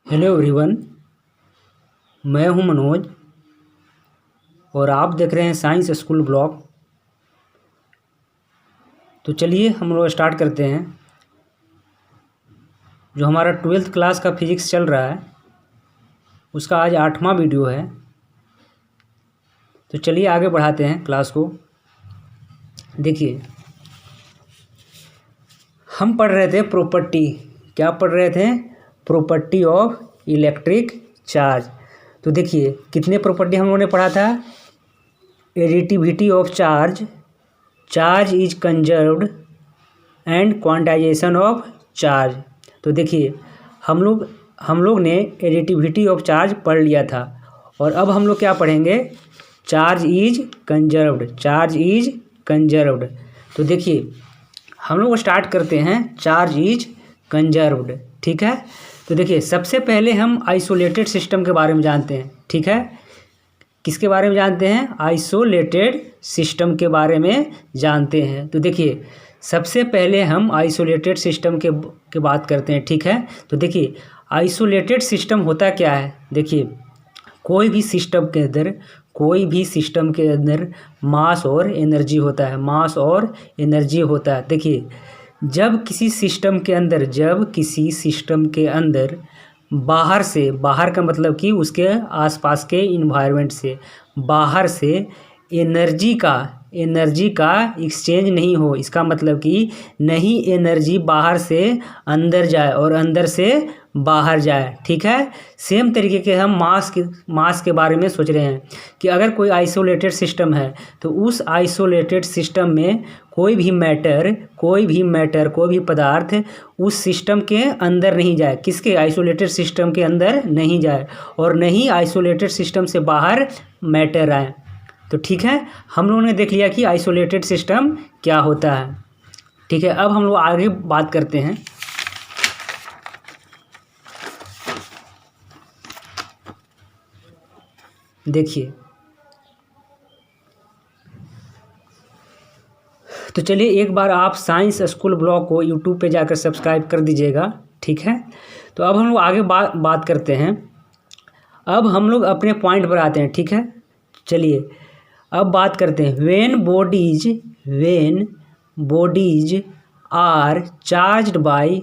Hello everyone, मैं हूं मनोज और आप देख रहे हैं साइंस स्कूल ब्लॉग। तो चलिए हम लोग स्टार्ट करते हैं। जो हमारा 12th क्लास का फिजिक्स चल रहा है उसका आज 8वां वीडियो है। तो चलिए आगे बढ़ाते हैं क्लास को। देखिए, हम पढ़ रहे थे प्रॉपर्टी। क्या पढ़ रहे थे? Property of electric charge. तो देखिए कितने प्रॉपर्टी हम लोगों ने पढ़ा था। Additivity of charge, charge is conserved and quantization of charge. तो देखिए हम लोग ने एडिटिविटी ऑफ चार्ज पढ़ लिया था और अब हम लोग क्या पढ़ेंगे? Charge is conserved. Charge is conserved. तो देखिए हम लोग स्टार्ट करते हैं चार्ज इज कंजर्व्ड। ठीक है। तो देखिए सबसे पहले हम आइसोलेटेड सिस्टम के बारे में जानते हैं। ठीक है। किसके बारे में जानते हैं? आइसोलेटेड सिस्टम के बारे में जानते हैं। तो देखिए सबसे पहले हम आइसोलेटेड सिस्टम के बात करते हैं। ठीक है। तो देखिए आइसोलेटेड सिस्टम होता क्या है? देखिए कोई भी सिस्टम के अंदर मास और एनर्जी होता है। मास और एनर्जी होता है। देखिए जब किसी सिस्टम के अंदर बाहर का मतलब कि उसके आसपास के इन्वायरमेंट से बाहर से एनर्जी का एक्सचेंज नहीं हो, इसका मतलब कि नहीं एनर्जी बाहर से अंदर जाए और अंदर से बाहर जाए। ठीक है। सेम तरीके के हम मास के बारे में सोच रहे हैं कि अगर कोई आइसोलेटेड सिस्टम है तो उस आइसोलेटेड सिस्टम में कोई भी पदार्थ उस सिस्टम के अंदर नहीं जाए। किसके? आइसोलेटेड सिस्टम के अंदर नहीं जाए और नहीं आइसोलेटेड सिस्टम से बाहर मैटर आए। तो ठीक है, हम लोगों ने देख लिया कि आइसोलेटेड सिस्टम क्या होता है। ठीक है। अब हम लोग आगे बात करते हैं। देखिए तो चलिए एक बार आप साइंस स्कूल ब्लॉग को यूट्यूब पे जाकर सब्सक्राइब कर दीजिएगा। ठीक है। तो अब हम लोग आगे बात करते हैं। अब हम लोग अपने पॉइंट पर आते हैं। ठीक है। चलिए अब बात करते हैं। When bodies are charged by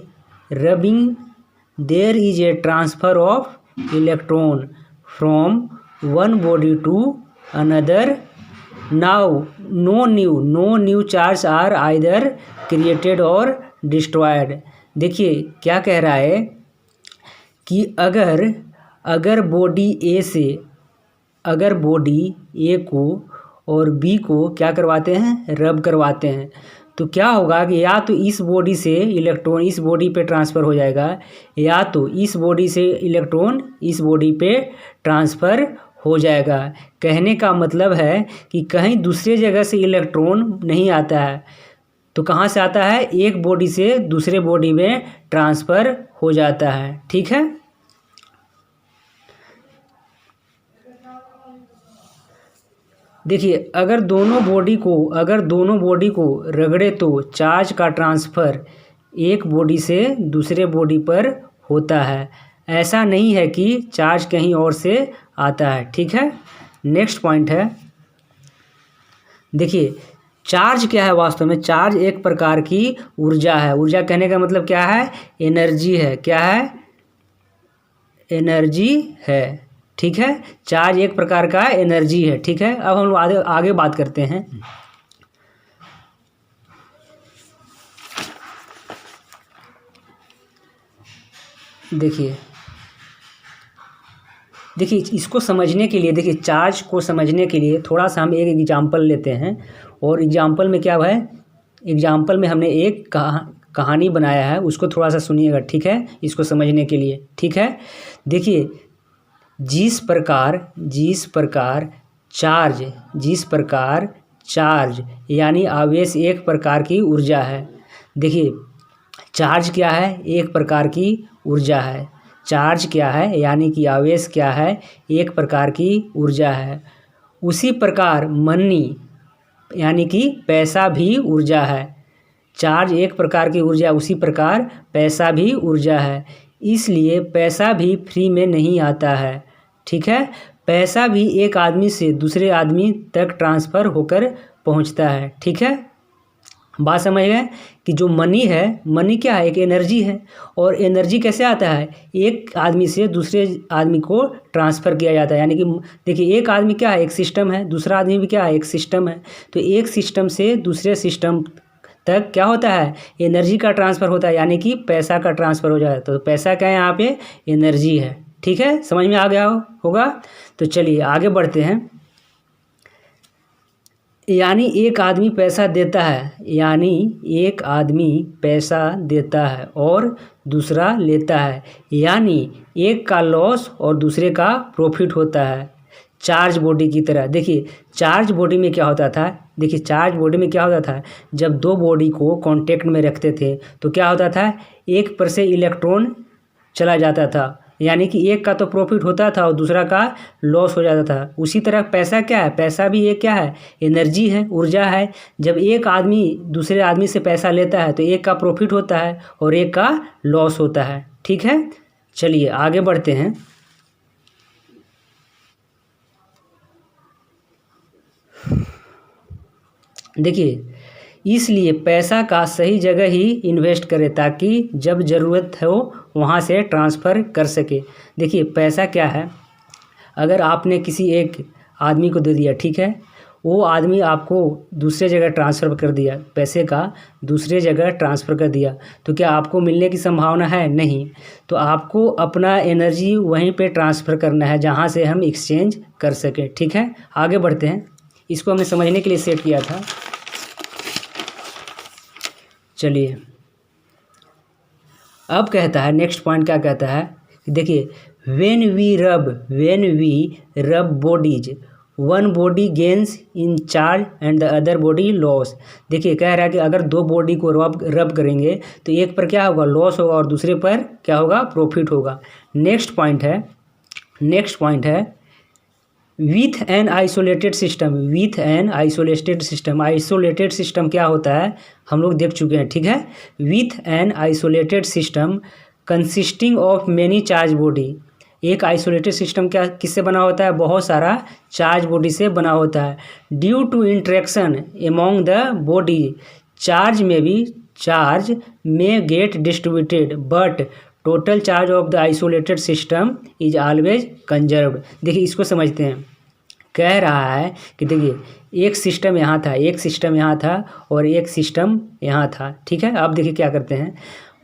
rubbing there is a transfer of electron from one body to another. Now no new charge are either created or destroyed. देखिए क्या कह रहा है कि अगर बॉडी ए को और बी को क्या करवाते हैं? रब करवाते हैं। तो क्या होगा कि या तो इस बॉडी से इलेक्ट्रॉन इस बॉडी पे ट्रांसफ़र हो जाएगा या तो इस बॉडी से इलेक्ट्रॉन इस बॉडी पे ट्रांसफ़र हो जाएगा। कहने का मतलब है कि कहीं दूसरे जगह से इलेक्ट्रॉन नहीं आता है तो कहाँ से आता है? एक बॉडी से दूसरे बॉडी में ट्रांसफ़र हो जाता है। ठीक है। देखिए अगर दोनों बॉडी को रगड़े तो चार्ज का ट्रांसफ़र एक बॉडी से दूसरे बॉडी पर होता है। ऐसा नहीं है कि चार्ज कहीं और से आता है। ठीक है। नेक्स्ट पॉइंट है। देखिए चार्ज क्या है? वास्तव में चार्ज एक प्रकार की ऊर्जा है। ऊर्जा कहने का मतलब क्या है? एनर्जी है। क्या है? एनर्जी है। ठीक है। चार्ज एक प्रकार का एनर्जी है। ठीक है। अब हम लोग आगे बात करते हैं। देखिए इसको समझने के लिए, देखिए चार्ज को समझने के लिए थोड़ा सा हम एक एग्जांपल लेते हैं। और एग्जांपल में क्या है? एग्जांपल में हमने एक कहानी बनाया है, उसको थोड़ा सा सुनिएगा। ठीक है। इसको समझने के लिए। ठीक है। देखिए जिस प्रकार चार्ज यानी आवेश एक प्रकार की ऊर्जा है। देखिए चार्ज क्या है? एक प्रकार की ऊर्जा है। चार्ज क्या है? यानी कि आवेश क्या है? एक प्रकार की ऊर्जा है। उसी प्रकार मनी यानी कि पैसा भी ऊर्जा है। चार्ज एक प्रकार की ऊर्जा, उसी प्रकार पैसा भी ऊर्जा है। इसलिए पैसा भी फ्री में नहीं आता है, ठीक है। पैसा भी एक आदमी से दूसरे आदमी तक ट्रांसफ़र होकर पहुंचता है, ठीक है। बात समझ गए कि जो मनी है, मनी क्या है, एक एनर्जी है। और एनर्जी कैसे आता है, एक आदमी से दूसरे आदमी को ट्रांसफ़र किया जाता है। यानी कि देखिए, एक आदमी क्या है, एक सिस्टम है, दूसरा आदमी भी क्या है, एक सिस्टम है। तो एक सिस्टम से दूसरे सिस्टम तक क्या होता है, एनर्जी का ट्रांसफ़र होता है, यानी कि पैसा का ट्रांसफ़र हो जाता है। तो पैसा क्या है, यहाँ पे एनर्जी है, ठीक है। समझ में आ गया होगा। तो चलिए आगे बढ़ते हैं। यानी एक आदमी पैसा देता है, यानी एक आदमी पैसा देता है और दूसरा लेता है, यानी एक का लॉस और दूसरे का प्रॉफिट होता है। चार्ज बॉडी की तरह देखिए, चार्ज बॉडी में क्या होता था, देखिए चार्ज बॉडी में क्या होता था, जब दो बॉडी को कांटेक्ट में रखते थे तो क्या होता था, एक पर से इलेक्ट्रॉन चला जाता था, यानी कि एक का तो प्रॉफिट होता था और दूसरा का लॉस हो जाता था। उसी तरह पैसा क्या है, पैसा भी एक क्या है, एनर्जी है, ऊर्जा है। जब एक आदमी दूसरे आदमी से पैसा लेता है तो एक का प्रॉफिट होता है और एक का लॉस होता है, ठीक है। चलिए आगे बढ़ते हैं। देखिए, इसलिए पैसा का सही जगह ही इन्वेस्ट करें ताकि जब ज़रूरत हो वहाँ से ट्रांसफ़र कर सके। देखिए पैसा क्या है, अगर आपने किसी एक आदमी को दे दिया, ठीक है, वो आदमी आपको दूसरे जगह ट्रांसफ़र कर दिया, पैसे का दूसरे जगह ट्रांसफ़र कर दिया, तो क्या आपको मिलने की संभावना है, नहीं। तो आपको अपना एनर्जी वहीं पे ट्रांसफ़र करना है जहाँ से हम एक्सचेंज कर सकें, ठीक है। आगे बढ़ते हैं, इसको हमने समझने के लिए सेट किया था। चलिए अब कहता है, नेक्स्ट पॉइंट क्या कहता है, देखिए, व्हेन वी रब bodies one body gains in charge and the other body loss. देखिए कह रहा है कि अगर दो बॉडी को रब करेंगे तो एक पर क्या होगा, लॉस होगा और दूसरे पर क्या होगा, प्रॉफिट होगा। नेक्स्ट पॉइंट है with an isolated system. Isolated system क्या होता है, हम लोग देख चुके हैं, ठीक है। With an isolated system consisting of many charge body. एक आइसोलेटेड सिस्टम क्या किससे बना होता है, बहुत सारा चार्ज बॉडी से बना होता है। Due to interaction among the body charge में get distributed but total charge of the isolated system is always conserved. देखिए इसको समझते हैं, कह रहा है कि देखिए एक सिस्टम यहाँ था, एक सिस्टम यहाँ था और एक सिस्टम यहाँ था, ठीक है। अब देखिए क्या करते हैं,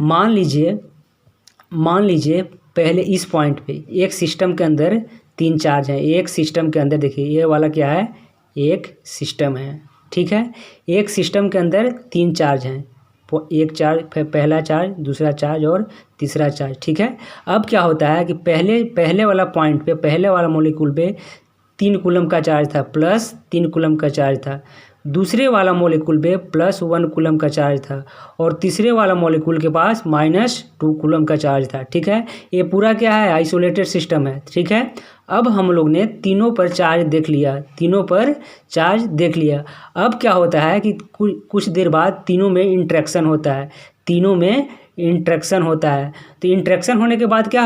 मान लीजिए पहले इस पॉइंट पे एक सिस्टम के अंदर तीन चार्ज हैं। एक सिस्टम के अंदर देखिए ये वाला क्या है, एक सिस्टम है, ठीक है। एक सिस्टम के अंदर तीन चार्ज हैं, एक चार्ज, पहला चार्ज, दूसरा चार्ज और तीसरा चार्ज, ठीक है। अब क्या होता है कि पहले वाला पॉइंट पे, पहले वाला मॉलिक्यूल पे 3 कूलम का चार्ज था, प्लस 3 कूलम का चार्ज था। दूसरे वाला मॉलिक्यूल पे +1 कूलम का चार्ज था और तीसरे वाला मॉलिक्यूल के पास -2 कूलम का चार्ज था, ठीक है। ये पूरा क्या है, आइसोलेटेड सिस्टम है, ठीक है। अब हम लोग ने तीनों पर चार्ज देख लिया। अब क्या होता है कि कुछ देर बाद तीनों में इंट्रैक्शन होता है, तो इंट्रैक्शन होने के बाद क्या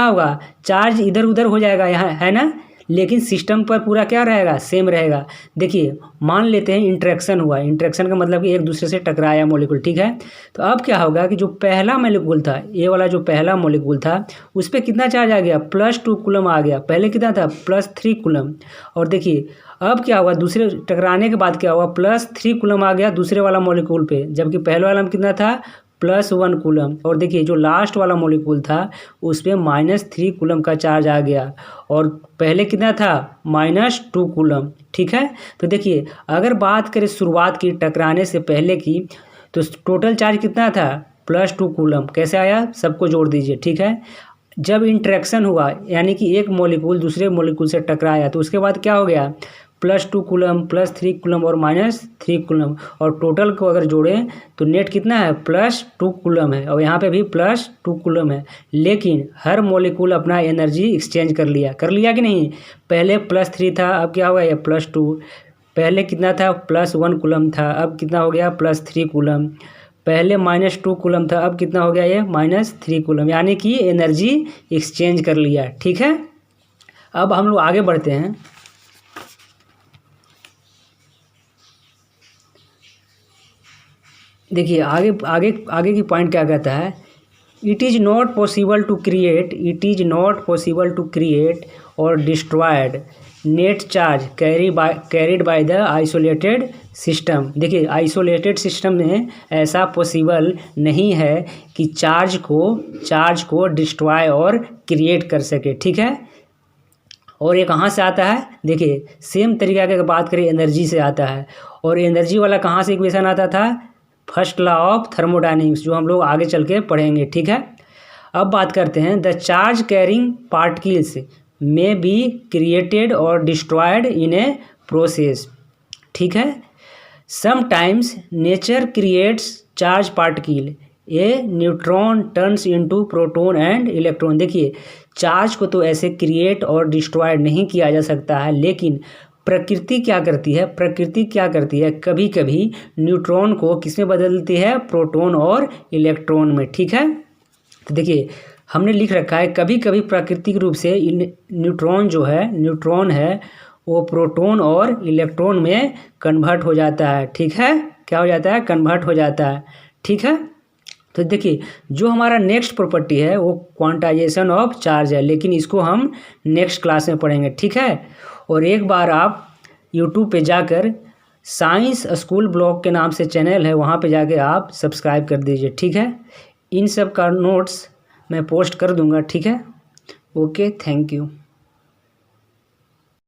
होगा, चार्ज इधर उधर हो जाएगा, यहाँ है ना, लेकिन सिस्टम पर पूरा क्या रहेगा, सेम रहेगा। देखिए मान लेते हैं इंट्रैक्शन हुआ, इंट्रैक्शन का मतलब कि एक दूसरे से टकराया मॉलिक्यूल, ठीक है। तो अब क्या होगा कि जो पहला मॉलिक्यूल था, ये वाला जो पहला मॉलिक्यूल था, उस पर कितना चार्ज आ गया, +2 कूलम आ गया। पहले कितना था, +3 कूलम। और देखिए अब क्या हुआ, दूसरे टकराने के बाद क्या हुआ, +3 कूलम आ गया दूसरे वाला मॉलिक्यूल पे, जबकि पहले वाला में कितना था, +1 कूलम। और देखिए जो लास्ट वाला मॉलिक्यूल था उस पर -3 कूलम का चार्ज आ गया और पहले कितना था, -2 कूलम, ठीक है। तो देखिए अगर बात करें शुरुआत की, टकराने से पहले की, तो टोटल चार्ज कितना था, +2 कूलम। कैसे आया, सबको जोड़ दीजिए, ठीक है। जब इंट्रैक्शन हुआ यानी कि एक मॉलिक्यूल दूसरे मॉलिक्यूल से टकराया तो उसके बाद क्या हो गया, +2 कूलम, +3 कूलम और -3 कूलम, और टोटल को अगर जोड़ें तो नेट कितना है, +2 कूलम है। और यहाँ पे भी +2 कूलम है, लेकिन हर मॉलिक्यूल अपना एनर्जी एक्सचेंज कर लिया कि नहीं। पहले +3 था, अब क्या हो गया, +2। पहले कितना था, +1 कूलम था, अब कितना हो गया, +3 कूलम। पहले -2 कूलम था, अब कितना हो गया ये -3 कूलम, यानी कि एनर्जी एक्सचेंज कर लिया। ठीक है, अब हम लोग आगे बढ़ते हैं। देखिए आगे आगे आगे की पॉइंट क्या कहता है, it is not possible to create और destroyed net charge carried by the isolated system. देखिए आइसोलेटेड सिस्टम में ऐसा पॉसिबल नहीं है कि चार्ज को डिस्ट्रॉय और क्रिएट कर सके। ठीक है, और ये कहाँ से आता है, देखिए सेम तरीका की अगर बात करें एनर्जी से आता है, और एनर्जी वाला कहाँ से इक्वेशन आता था, फर्स्ट लॉ ऑफ थर्मोडायनेमिक्स, जो हम लोग आगे चल के पढ़ेंगे। ठीक है, अब बात करते हैं द चार्ज कैरिंग पार्टिकल्स में be created or destroyed in a process. ठीक है, sometimes nature creates charge particle, A neutron turns into proton and electron. देखिए चार्ज को तो ऐसे क्रिएट और डिस्ट्रॉयड नहीं किया जा सकता है, लेकिन प्रकृति क्या करती है, कभी कभी न्यूट्रॉन को किस में बदलती है, प्रोटॉन और इलेक्ट्रॉन में। ठीक है, तो देखिए हमने लिख रखा है कभी कभी प्राकृतिक रूप से न्यूट्रॉन है वो प्रोटॉन और इलेक्ट्रॉन में कन्वर्ट हो जाता है। ठीक है, क्या हो जाता है, कन्वर्ट हो जाता है। ठीक है, तो देखिए जो हमारा नेक्स्ट प्रॉपर्टी है वो क्वांटाइजेशन ऑफ चार्ज है, लेकिन इसको हम नेक्स्ट क्लास में पढ़ेंगे। ठीक है, और एक बार आप यूट्यूब पे जाकर साइंस स्कूल ब्लॉग के नाम से चैनल है, वहाँ पे जाके आप सब्सक्राइब कर दीजिए। ठीक है, इन सब का नोट्स मैं पोस्ट कर दूंगा। ठीक है, ओके, थैंक यू।